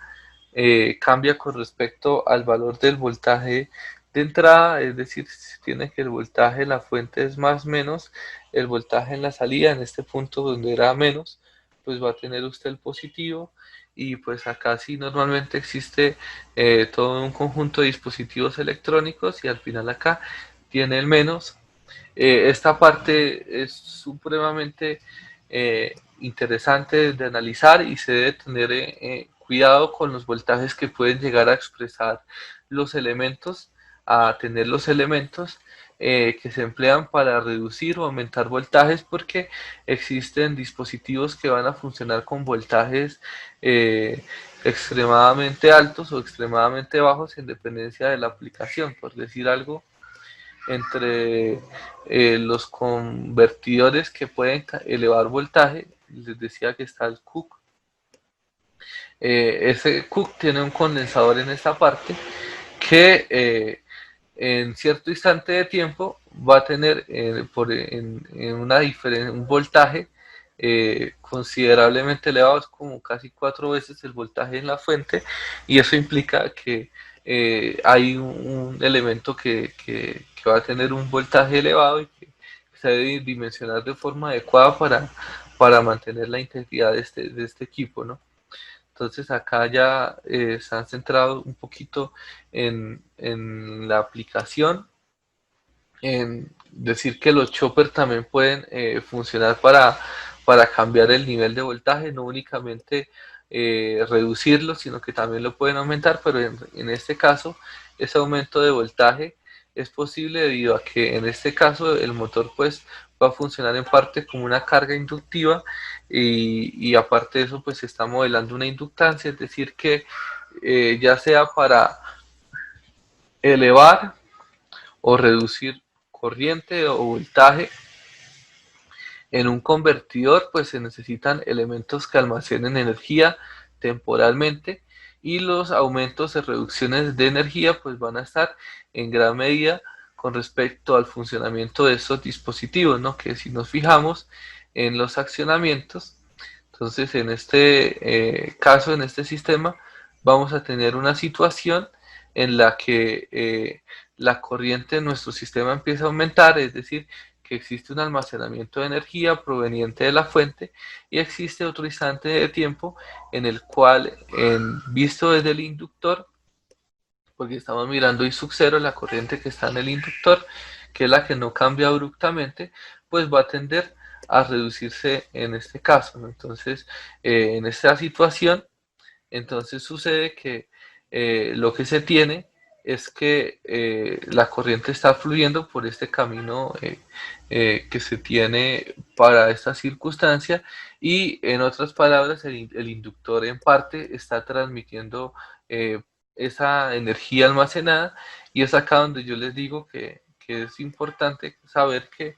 [SPEAKER 1] cambia con respecto al valor del voltaje de entrada, es decir, si tiene que el voltaje en la fuente es más menos, el voltaje en la salida, en este punto donde era menos, pues va a tener usted el positivo. Y pues acá sí normalmente existe todo un conjunto de dispositivos electrónicos y al final acá tiene el menos. Esta parte es supremamente interesante de analizar y se debe tener cuidado con los voltajes que pueden llegar a expresar los elementos, a tener los elementos que se emplean para reducir o aumentar voltajes, porque existen dispositivos que van a funcionar con voltajes extremadamente altos o extremadamente bajos en dependencia de la aplicación. Por decir algo, entre los convertidores que pueden elevar voltaje, les decía que está el Cook. Ese Cook tiene un condensador en esta parte que en cierto instante de tiempo va a tener en una diferencia, un voltaje considerablemente elevado, es como casi 4 veces el voltaje en la fuente, y eso implica que hay un elemento que va a tener un voltaje elevado y que se debe dimensionar de forma adecuada para mantener la integridad de este equipo, ¿no? Entonces acá ya se han centrado un poquito en la aplicación, en decir que los choppers también pueden funcionar para cambiar el nivel de voltaje, no únicamente reducirlo, sino que también lo pueden aumentar, pero en este caso ese aumento de voltaje es posible debido a que en este caso el motor pues va a funcionar en parte como una carga inductiva y aparte de eso pues se está modelando una inductancia, es decir que ya sea para elevar o reducir corriente o voltaje en un convertidor, pues se necesitan elementos que almacenen energía temporalmente, y los aumentos y reducciones de energía pues van a estar en gran medida con respecto al funcionamiento de estos dispositivos, ¿no? Que si nos fijamos en los accionamientos, entonces en este caso, en este sistema, vamos a tener una situación en la que la corriente en nuestro sistema empieza a aumentar, es decir, que existe un almacenamiento de energía proveniente de la fuente y existe otro instante de tiempo en el cual, visto desde el inductor, porque estamos mirando I sub 0, la corriente que está en el inductor, que es la que no cambia abruptamente, pues va a tender a reducirse en este caso, ¿no? Entonces, en esta situación, entonces sucede que lo que se tiene es que la corriente está fluyendo por este camino que se tiene para esta circunstancia, y en otras palabras el inductor en parte está transmitiendo esa energía almacenada, y es acá donde yo les digo que es importante saber que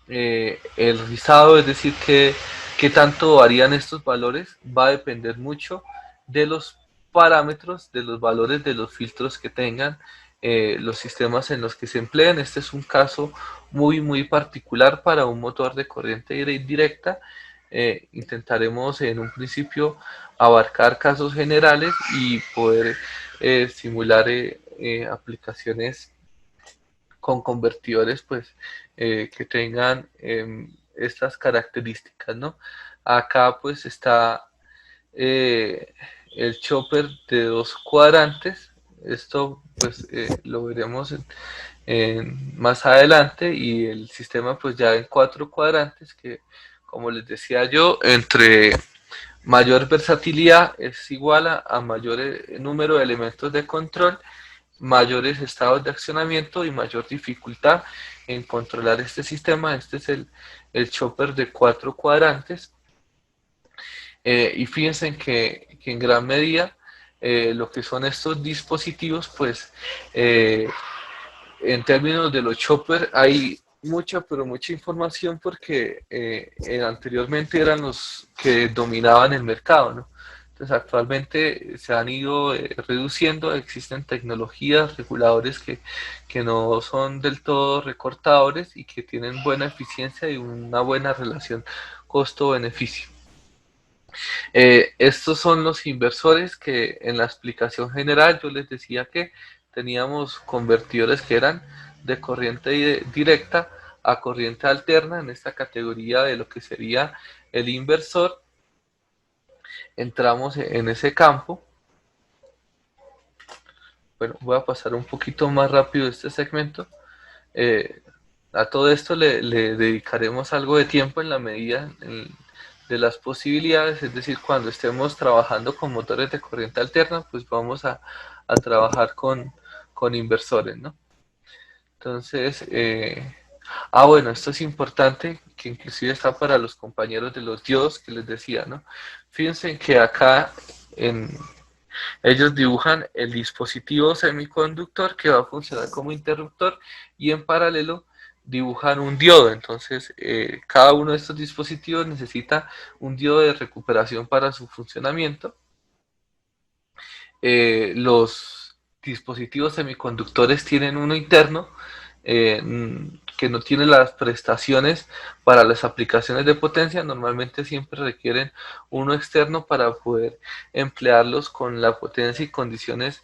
[SPEAKER 1] el rizado, es decir, que tanto varían estos valores, va a depender mucho de los parámetros, de los valores de los filtros que tengan los sistemas en los que se empleen. Este es un caso muy particular para un motor de corriente directa. Intentaremos en un principio abarcar casos generales y poder simular aplicaciones con convertidores pues que tengan estas características, ¿no? Acá pues está el chopper de 2 cuadrantes. Esto pues lo veremos más adelante, y el sistema pues ya en 4 cuadrantes, que como les decía yo, entre mayor versatilidad es igual a mayor número de elementos de control, mayores estados de accionamiento y mayor dificultad en controlar este sistema. Este es el chopper de 4 cuadrantes. Y fíjense que en gran medida lo que son estos dispositivos, pues en términos de los chopper hay mucha, pero mucha información, porque anteriormente eran los que dominaban el mercado, ¿no? Entonces actualmente se han ido reduciendo, existen tecnologías, reguladores que no son del todo recortadores y que tienen buena eficiencia y una buena relación costo-beneficio. Estos son los inversores que en la explicación general yo les decía que teníamos convertidores que eran de corriente directa a corriente alterna en esta categoría de lo que sería el inversor. Entramos en ese campo. Bueno, voy a pasar un poquito más rápido este segmento. Eh, a todo esto le dedicaremos algo de tiempo en la medida de las posibilidades, es decir, cuando estemos trabajando con motores de corriente alterna, pues vamos a trabajar con inversores, ¿no? Entonces, bueno, esto es importante, que inclusive está para los compañeros de los diodos que les decía, ¿no? Fíjense que acá ellos dibujan el dispositivo semiconductor que va a funcionar como interruptor y en paralelo dibujan un diodo. Entonces, cada uno de estos dispositivos necesita un diodo de recuperación para su funcionamiento. Los dispositivos semiconductores tienen uno interno que no tiene las prestaciones para las aplicaciones de potencia, normalmente siempre requieren uno externo para poder emplearlos con la potencia y condiciones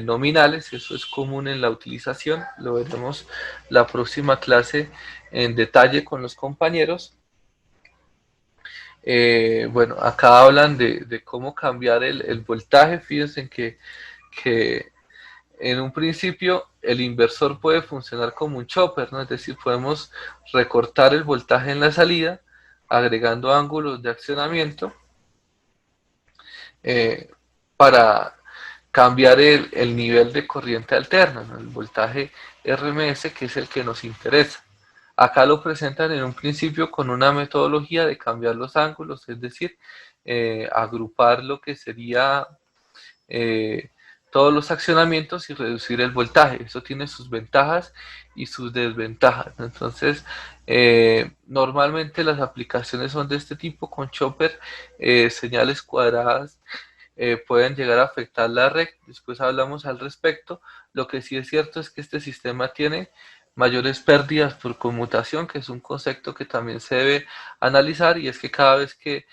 [SPEAKER 1] nominales. Eso es común en la utilización, lo veremos la próxima clase en detalle con los compañeros. Bueno, acá hablan de cómo cambiar el voltaje. Fíjense que en un principio el inversor puede funcionar como un chopper, ¿no? Es decir, podemos recortar el voltaje en la salida agregando ángulos de accionamiento eh, para cambiar el nivel de corriente alterna, ¿no? El voltaje RMS, que es el que nos interesa. Acá lo presentan en un principio con una metodología de cambiar los ángulos, es decir, agrupar lo que sería todos los accionamientos y reducir el voltaje. Eso tiene sus ventajas y sus desventajas, ¿no? Entonces, normalmente las aplicaciones son de este tipo con chopper, señales cuadradas pueden llegar a afectar la red. Después hablamos al respecto. Lo que sí es cierto es que este sistema tiene mayores pérdidas por conmutación, que es un concepto que también se debe analizar, y es que cada vez que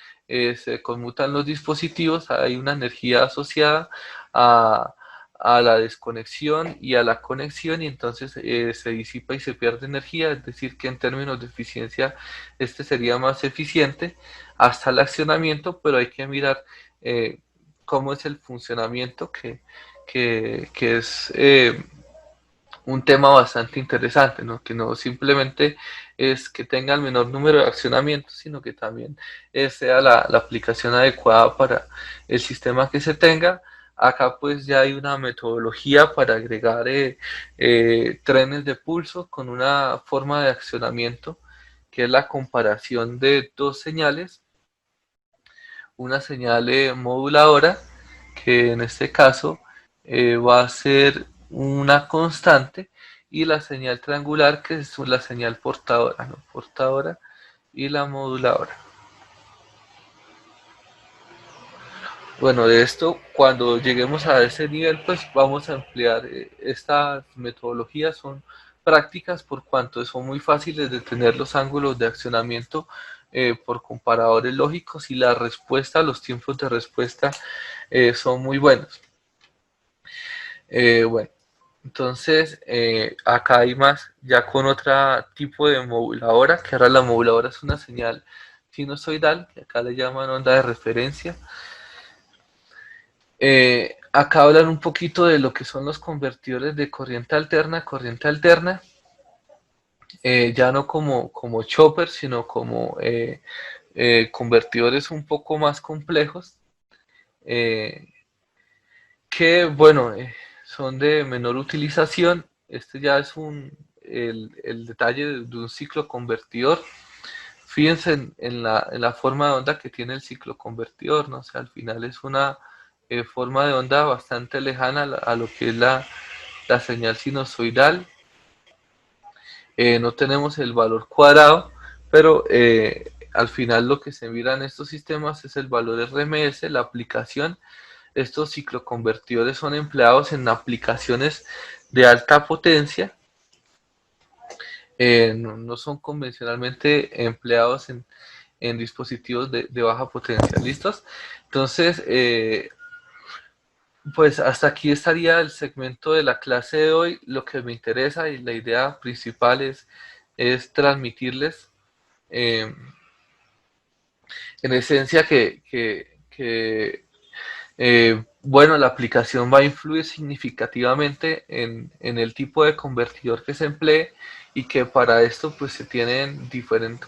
[SPEAKER 1] se conmutan los dispositivos hay una energía asociada a, a la desconexión y a la conexión, y entonces se disipa y se pierde energía, es decir, que en términos de eficiencia este sería más eficiente hasta el accionamiento, pero hay que mirar cómo es el funcionamiento, que es un tema bastante interesante, ¿no? Que no simplemente es que tenga el menor número de accionamientos, sino que también sea la aplicación adecuada para el sistema que se tenga. Acá pues ya hay una metodología para agregar trenes de pulso con una forma de accionamiento, que es la comparación de dos señales, una señal moduladora, que en este caso va a ser una constante, y la señal triangular, que es la señal portadora, ¿no? Portadora y la moduladora. Bueno, de esto, cuando lleguemos a ese nivel, pues vamos a emplear estas metodologías, son prácticas por cuanto son muy fáciles de tener los ángulos de accionamiento por comparadores lógicos, y la respuesta, los tiempos de respuesta son muy buenos. Bueno, entonces acá hay más, ya con otro tipo de moduladora, que ahora la moduladora es una señal sinusoidal, que acá le llaman onda de referencia. Acá hablan un poquito de lo que son los convertidores de corriente alterna, ya no como chopper, sino como convertidores un poco más complejos, eh, que bueno, son de menor utilización. Este ya es el detalle de un ciclo convertidor. Fíjense en la forma de onda que tiene el ciclo convertidor, ¿no? O sea, al final es una forma de onda bastante lejana a lo que es la señal sinusoidal. No tenemos el valor cuadrado, pero al final lo que se mira en estos sistemas es el valor RMS, la aplicación. Estos cicloconvertidores son empleados en aplicaciones de alta potencia, no son convencionalmente empleados en dispositivos de baja potencia. ¿Listos? Entonces, pues hasta aquí estaría el segmento de la clase de hoy. Lo que me interesa y la idea principal es transmitirles en esencia bueno, la aplicación va a influir significativamente en el tipo de convertidor que se emplee y que para esto pues se tienen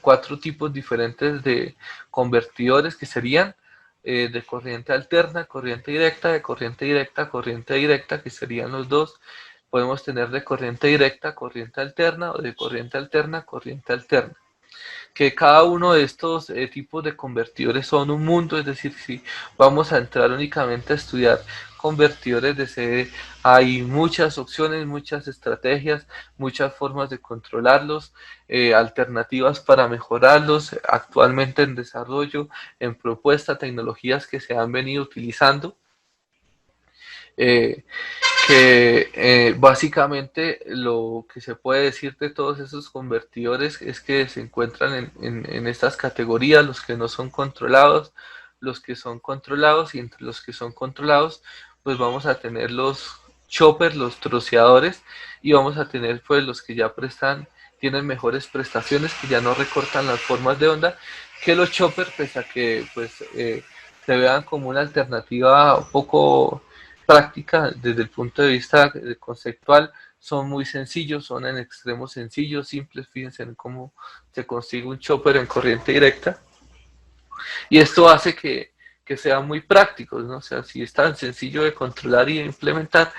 [SPEAKER 1] cuatro tipos diferentes de convertidores que serían de corriente alterna, corriente directa, de corriente directa, que serían los dos. Podemos tener de corriente directa, corriente alterna o de corriente alterna, corriente alterna, que cada uno de estos tipos de convertidores son un mundo. Es decir, si vamos a entrar únicamente a estudiar convertidores de CD, hay muchas opciones, muchas estrategias, muchas formas de controlarlos, alternativas para mejorarlos, actualmente en desarrollo, en propuesta, tecnologías que se han venido utilizando. Eh, que básicamente lo que se puede decir de todos esos convertidores es que se encuentran en estas categorías: los que no son controlados, los que son controlados, y entre los que son controlados pues vamos a tener los choppers, los troceadores, y vamos a tener pues los que ya tienen mejores prestaciones, que ya no recortan las formas de onda, que los choppers, pese a que pues se vean como una alternativa un poco práctica desde el punto de vista conceptual, son muy sencillos, son en extremo sencillos, simples. Fíjense en cómo se consigue un chopper en corriente directa, y esto hace que sean muy prácticos, ¿no? O sea, si es tan sencillo de controlar y de implementar,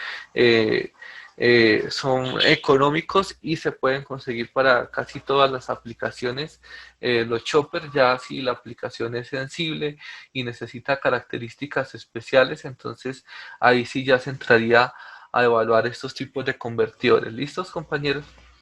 [SPEAKER 1] son económicos y se pueden conseguir para casi todas las aplicaciones. Los choppers, ya si la aplicación es sensible y necesita características especiales, entonces ahí sí ya se entraría a evaluar estos tipos de convertidores. ¿Listos, compañeros?